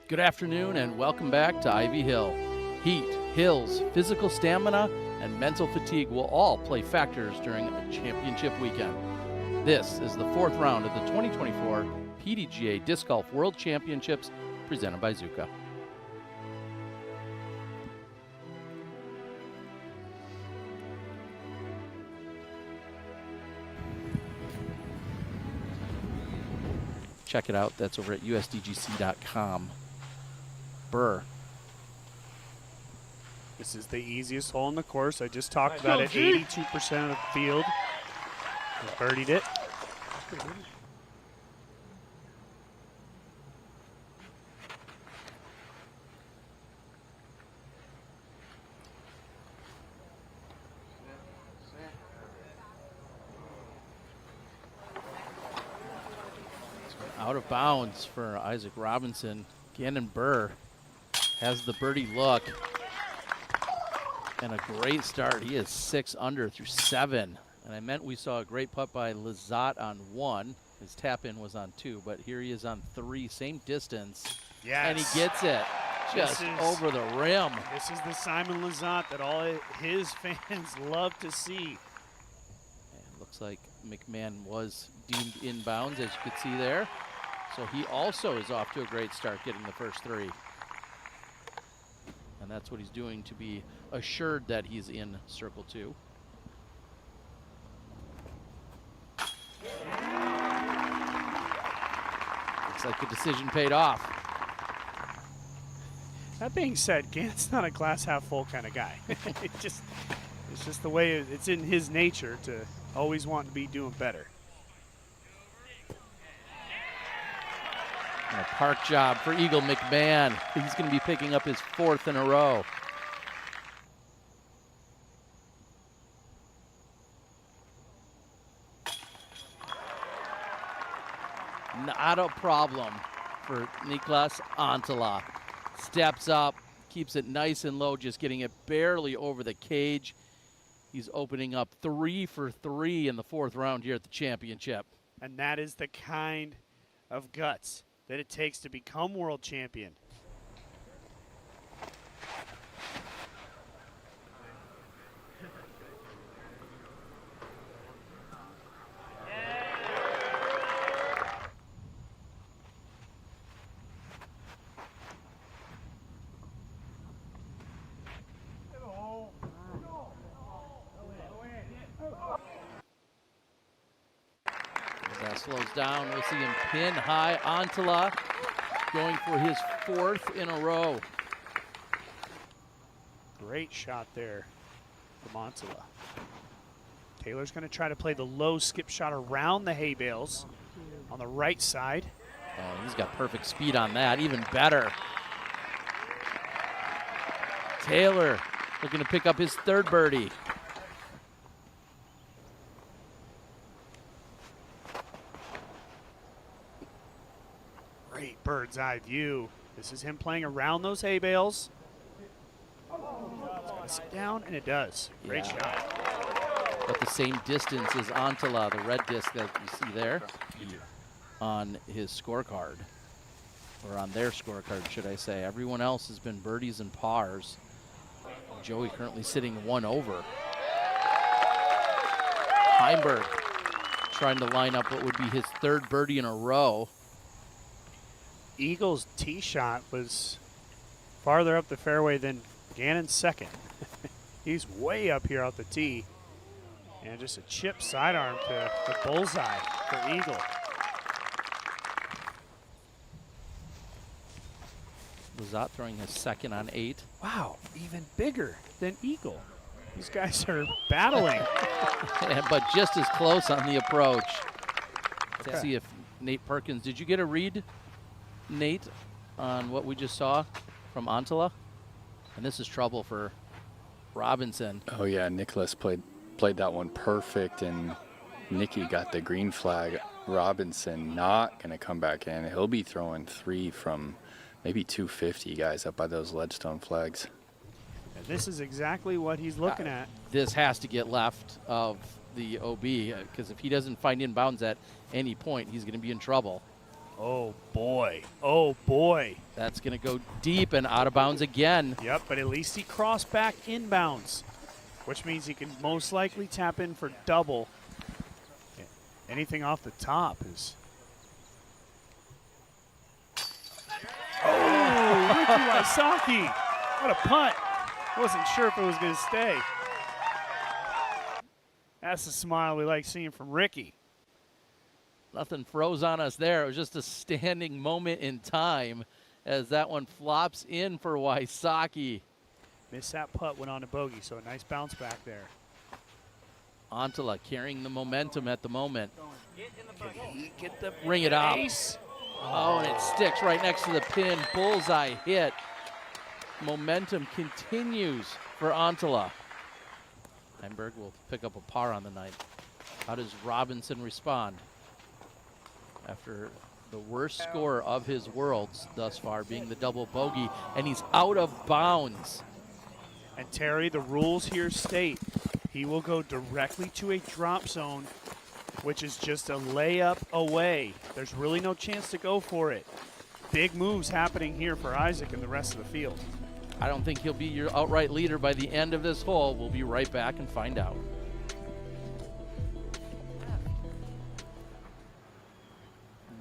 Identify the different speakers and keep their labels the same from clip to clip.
Speaker 1: Good afternoon and welcome back to Ivy Hill. Heat, hills, physical stamina, and mental fatigue will all play factors during a championship weekend. This is the fourth round of the 2024 PDGA Disc Golf World Championships presented by Zuka. Check it out. That's over at usdgc.com. Burr.
Speaker 2: This is the easiest hole in the course. I just talked about it. 82% of the field has birdied it.
Speaker 1: Out of bounds for Isaac Robinson. Gannon Burr has the birdie look. And a great start. He is 6 under through 7. And I meant we saw a great putt by Lizotte on 1. His tap in was on 2, but here he is on 3, same distance.
Speaker 2: Yes.
Speaker 1: And he gets it just over the rim.
Speaker 2: This is the Simon Lizotte that all his fans love to see.
Speaker 1: And looks like McMahon was deemed inbounds, as you could see there. So he also is off to a great start getting the first 3. And that's what he's doing to be assured that he's in circle 2. Looks like the decision paid off.
Speaker 2: That being said, Gannon's not a glass half full kind of guy. It's just the way it's in his nature to always want to be doing better.
Speaker 1: And a park job for Eagle McMahon. He's going to be picking up his 4th in a row. Not a problem for Niklas Antila. Steps up, keeps it nice and low, just getting it barely over the cage. He's opening up 3 for 3 in the 4th round here at the championship.
Speaker 2: And that is the kind of guts that it takes to become world champion.
Speaker 1: Slows down. We'll see him pin high. Antila going for his 4th in a row.
Speaker 2: Great shot there from Antila. Taylor's going to try to play the low skip shot around the hay bales on the right side.
Speaker 1: Oh, he's got perfect speed on that. Even better. Taylor looking to pick up his 3rd birdie.
Speaker 2: Great bird's eye view. This is him playing around those hay bales. It's going to sit down, and it does. Great shot.
Speaker 1: But the same distance as Antila, the red disc that you see there on his scorecard. Or on their scorecard, should I say. Everyone else has been birdies and pars. Joey currently sitting 1 over. Heimberg trying to line up what would be his 3rd birdie in a row.
Speaker 2: Eagle's tee shot was farther up the fairway than Gannon's 2nd. He's way up here out the tee. And just a chip sidearm to the bullseye for Eagle.
Speaker 1: Lizotte throwing his 2nd on 8.
Speaker 2: Wow, even bigger than Eagle. These guys are battling.
Speaker 1: But just as close on the approach.
Speaker 2: Okay.
Speaker 1: Let's see if Nate Perkins, did you get a read, Nate, on what we just saw from Antila? And this is trouble for Robinson.
Speaker 3: Oh yeah, Nicholas played that one perfect, and Nicky got the green flag. Robinson not going to come back in. He'll be throwing 3 from maybe 250, guys, up by those Ledgestone flags.
Speaker 2: And this is exactly what he's looking at.
Speaker 1: This has to get left of the OB, because if he doesn't find inbounds at any point, he's going to be in trouble.
Speaker 2: Oh, boy. boy. Oh, boy.
Speaker 1: That's going to go deep and out of bounds again.
Speaker 2: Yep, but at least he crossed back inbounds, which means he can most likely tap in for double. Anything off the top is... Oh, Ricky Wysocki. What a punt. Wasn't sure if it was going to stay. That's the smile we like seeing from Ricky.
Speaker 1: Nothing froze on us there. It was just a standing moment in time as that one flops in for Wysocki.
Speaker 2: Missed that putt, went on to bogey, so a nice bounce back there.
Speaker 1: Antela carrying the momentum at the moment.
Speaker 2: Can he get the
Speaker 1: Ring it up.
Speaker 2: ace?
Speaker 1: Oh, and it sticks right next to the pin. Bullseye hit. Momentum continues for Antela. Heimberg will pick up a par on the night. How does Robinson respond after the worst score of his worlds thus far being the double bogey, and he's out of bounds?
Speaker 2: And Terry, the rules here state he will go directly to a drop zone, which is just a layup away. There's really no chance to go for it. Big moves happening here for Isaac and the rest of the field.
Speaker 1: I don't think he'll be your outright leader by the end of this hole. We'll be right back and find out.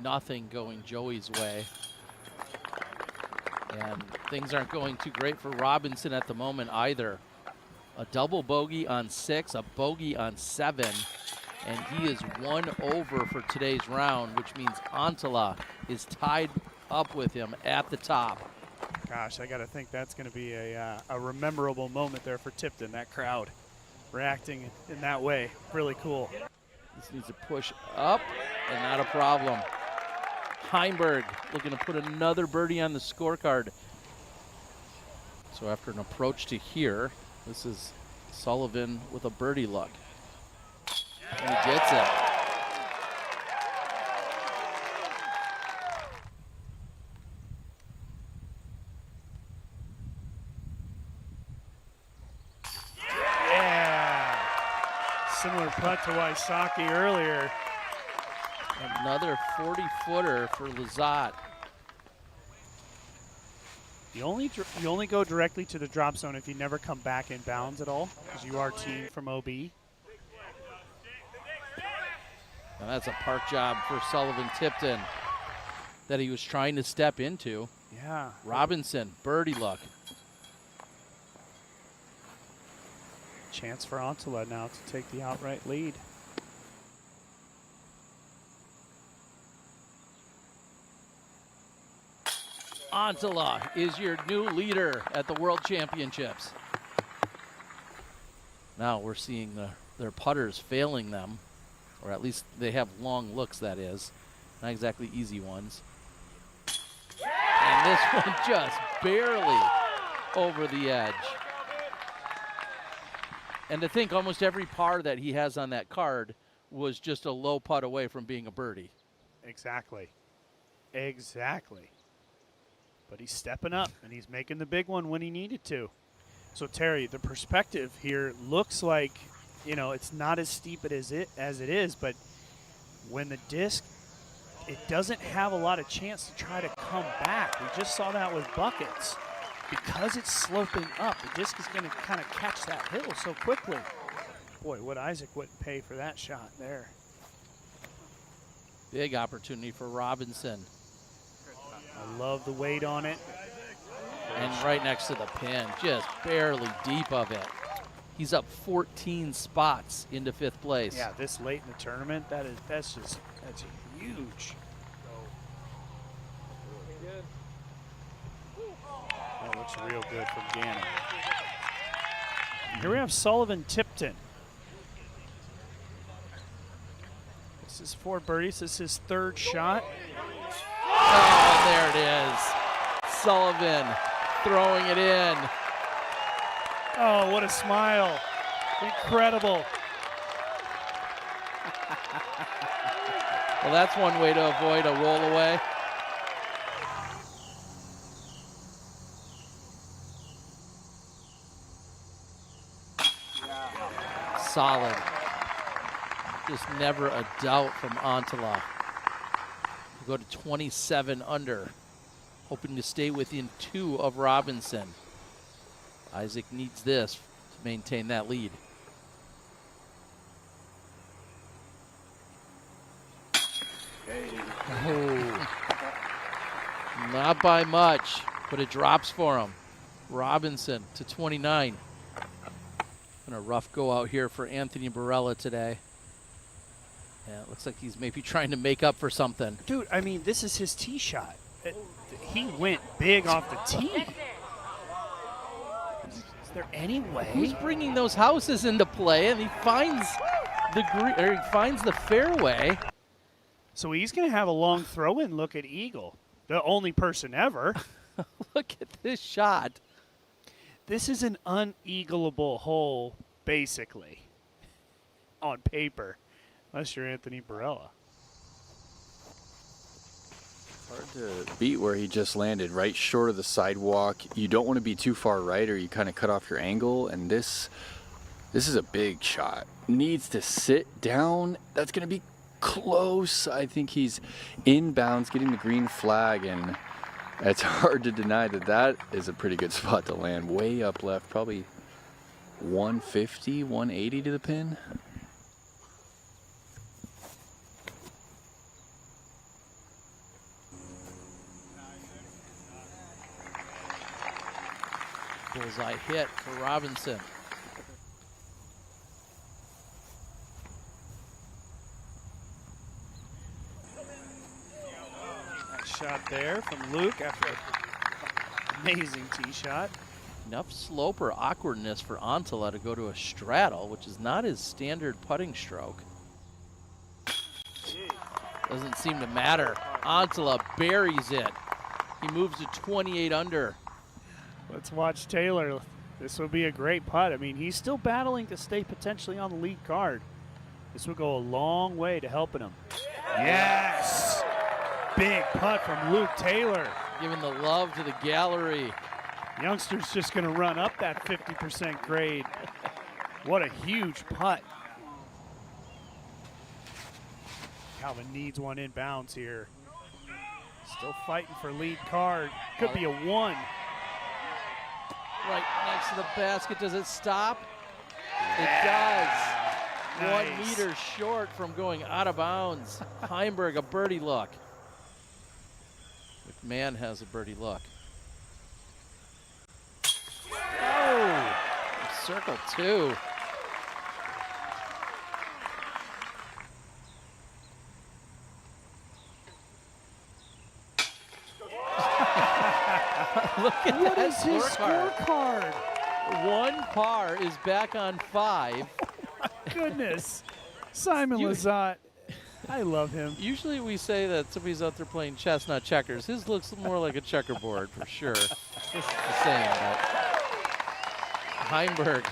Speaker 1: Nothing going Joey's way. And things aren't going too great for Robinson at the moment either. A double bogey on 6, a bogey on 7, and he is 1 over for today's round, which means Antela is tied up with him at the top.
Speaker 2: Gosh, I got to think that's going to be a memorable moment there for Tipton, that crowd reacting in that way. Really cool.
Speaker 1: This needs to push up, and not a problem. Heimberg looking to put another birdie on the scorecard. So after an approach to here, this is Sullivan with a birdie luck. And he gets it.
Speaker 2: Yeah. Similar putt to Wysocki earlier.
Speaker 1: Another 40-footer for Lizotte.
Speaker 2: You only go directly to the drop zone if you never come back in bounds at all, because you are teamed from OB.
Speaker 1: And that's a park job for Sullivan Tipton that he was trying to step into.
Speaker 2: Yeah.
Speaker 1: Robinson, birdie luck.
Speaker 2: Chance for Antela now to take the outright lead.
Speaker 1: Antela is your new leader at the World Championships. Now we're seeing their putters failing them, or at least they have long looks, that is. Not exactly easy ones. And this one just barely over the edge. And to think almost every par that he has on that card was just a low putt away from being a birdie.
Speaker 2: Exactly. Exactly. But he's stepping up, and he's making the big one when he needed to. So, Terry, the perspective here looks like, you know, it's not as steep as it is, but when the disc, it doesn't have a lot of chance to try to come back. We just saw that with buckets. Because it's sloping up, the disc is going to kind of catch that hill so quickly. Boy, what Isaac wouldn't pay for that shot there.
Speaker 1: Big opportunity for Robinson.
Speaker 2: I love the weight on it.
Speaker 1: And right next to the pin, just barely deep of it. He's up 14 spots into 5th place.
Speaker 2: Yeah, this late in the tournament, that's huge. That looks real good from Gannon. Here we have Sullivan Tipton. This is 4 birdies. This is his 3rd shot.
Speaker 1: Oh, there it is. Sullivan throwing it in.
Speaker 2: Oh, what a smile. Incredible.
Speaker 1: Well, that's one way to avoid a roll away. Solid. Just never a doubt from Antela. We'll go to 27 under, hoping to stay within 2 of Robinson. Isaac needs this to maintain that lead. Oh. Not by much, but it drops for him. Robinson to 29. And a rough go out here for Anthony Barella today. Yeah, it looks like he's maybe trying to make up for something.
Speaker 2: Dude, I mean, this is his tee shot. He went big off the tee. Is there any way?
Speaker 1: Who's bringing those houses into play? And he finds the fairway.
Speaker 2: So he's going to have a long throw-in look at Eagle. The only person ever.
Speaker 1: Look at this shot.
Speaker 2: This is an uneagleable hole, basically, on paper, unless you're Anthony Barella.
Speaker 3: Hard to beat where he just landed, right short of the sidewalk. You don't want to be too far right or you kind of cut off your angle, and this is a big shot. Needs to sit down. That's going to be close. I think he's inbounds, getting the green flag, and it's hard to deny that is a pretty good spot to land. Way up left, probably 150, 180 to the pin.
Speaker 1: Bullseye hit for Robinson.
Speaker 2: Nice shot there from Luke after an amazing tee shot.
Speaker 1: Enough slope or awkwardness for Antala to go to a straddle, which is not his standard putting stroke. Doesn't seem to matter. Antala buries it. He moves to 28 under.
Speaker 2: Let's watch Taylor. This will be a great putt. I mean, he's still battling to stay potentially on the lead card. This will go a long way to helping him. Yes! Big putt from Luke Taylor.
Speaker 1: Giving the love to the gallery.
Speaker 2: Youngster's just going to run up that 50% grade. What a huge putt. Calvin needs one inbounds here. Still fighting for lead card. Could be a 1.
Speaker 1: Right next to the basket. Does it stop? It does.
Speaker 2: Nice.
Speaker 1: 1 meter short from going out of bounds. Heimberg, a birdie look. McMahon has a birdie look. Oh! Circle 2. Look at
Speaker 2: What
Speaker 1: that
Speaker 2: is his
Speaker 1: scorecard.
Speaker 2: scorecard?
Speaker 1: 1 par is back on 5.
Speaker 2: Goodness. Simon Lizotte. I love him.
Speaker 1: Usually we say that somebody's out there playing chess, not checkers. His looks more like a checkerboard for sure. Just the same, but Heimberg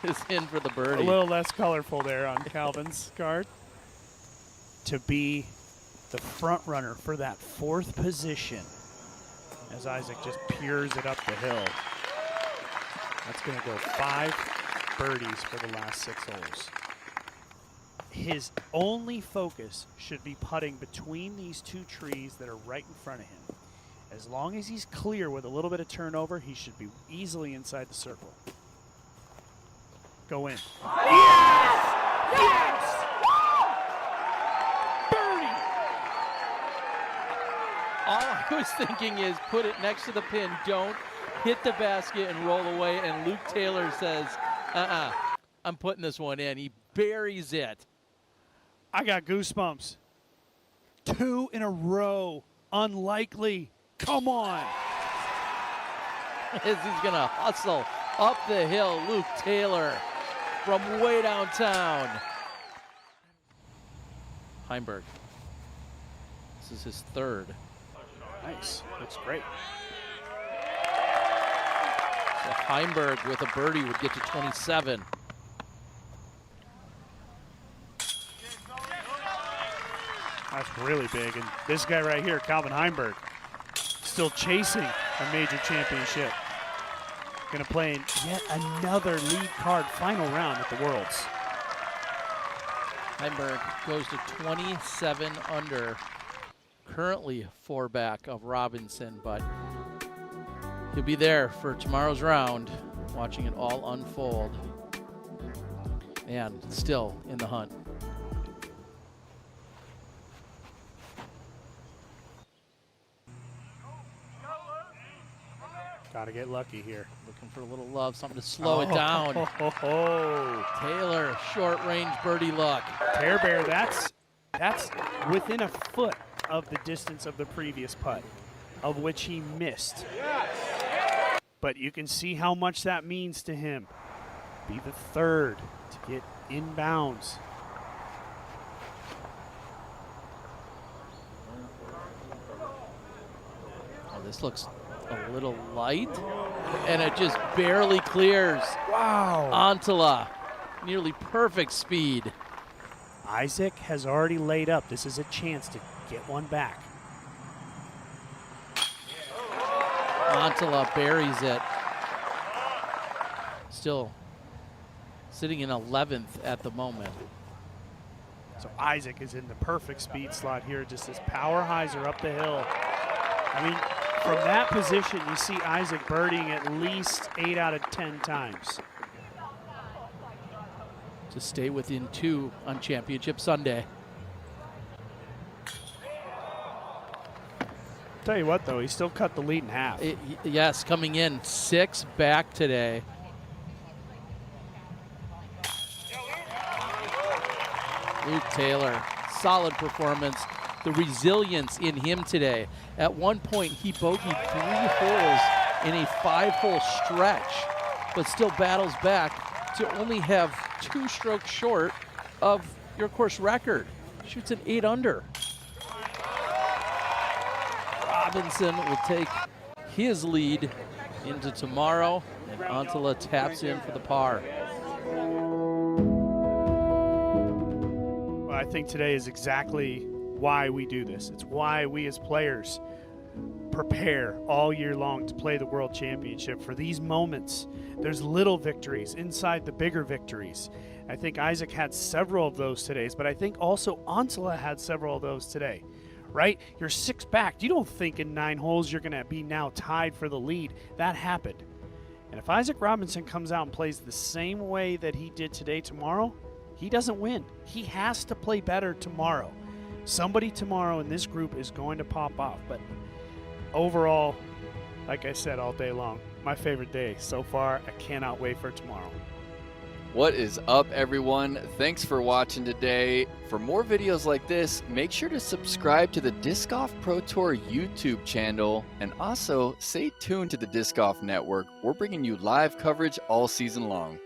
Speaker 1: is in for the birdie.
Speaker 2: A little less colorful there on Calvin's card. To be the front runner for that 4th position as Isaac just peers it up the hill. That's going to go 5 birdies for the last 6 holes. His only focus should be putting between these 2 trees that are right in front of him. As long as he's clear with a little bit of turnover, he should be easily inside the circle. Go in. Yes! Yes! Birdie!
Speaker 1: All I was thinking is put it next to the pin, don't hit the basket and roll away, and Luke Taylor says, I'm putting this one in. He buries it.
Speaker 2: I got goosebumps. 2 in a row. Unlikely. Come on.
Speaker 1: As he's going to hustle up the hill, Luke Taylor from way downtown. Heimberg. This is his 3rd.
Speaker 2: Nice. Looks great.
Speaker 1: So Heimberg with a birdie would get to 27.
Speaker 2: That's really big. And this guy right here, Calvin Heimberg, still chasing a major championship. Going to play in yet another lead card final round at the Worlds.
Speaker 1: Heimberg goes to 27 under. currently 4 back of Robinson, but he'll be there for tomorrow's round, watching it all unfold, and still in the hunt.
Speaker 2: Got to get lucky here.
Speaker 1: Looking for a little love, something to slow it down. Taylor, short range birdie luck.
Speaker 2: Tear Bear, that's within a foot of the distance of the previous putt, of which he missed. But you can see how much that means to him. Be the third to get inbounds.
Speaker 1: Oh, this looks a little light, and it just barely clears.
Speaker 2: Wow.
Speaker 1: Antala, nearly perfect speed.
Speaker 2: Isaac has already laid up. This is a chance to get one back.
Speaker 1: Antala buries it. Still sitting in 11th at the moment.
Speaker 2: So Isaac is in the perfect speed slot here, just as power highs are up the hill. I mean, from that position, you see Isaac birdieing at least 8 out of 10 times.
Speaker 1: To stay within 2 on Championship Sunday.
Speaker 2: Tell you what, though, he still cut the lead in half.
Speaker 1: Yes, coming in 6 back today. Luke Taylor, solid performance. The resilience in him today. At one point, he bogeyed 3 holes in a 5-hole stretch, but still battles back to only have 2 strokes short of your course record. Shoots an 8 under. Robinson will take his lead into tomorrow, and Antala taps in for the par.
Speaker 2: Well, I think today is exactly why we do this. It's why we as players prepare all year long to play the World Championship. For these moments, there's little victories inside the bigger victories. I think Isaac had several of those today, but I think also Antala had several of those today, right? You're 6 back. You don't think in 9 holes you're going to be now tied for the lead. That happened. And if Isaac Robinson comes out and plays the same way that he did today tomorrow, he doesn't win. He has to play better tomorrow. Somebody tomorrow in this group is going to pop off. But overall, like I said all day long, my favorite day so far. I cannot wait for tomorrow.
Speaker 3: What is up, everyone? Thanks for watching today. For more videos like this, make sure to subscribe to the Disc Golf Pro Tour YouTube channel, and also stay tuned to the Disc Golf Network. We're bringing you live coverage all season long.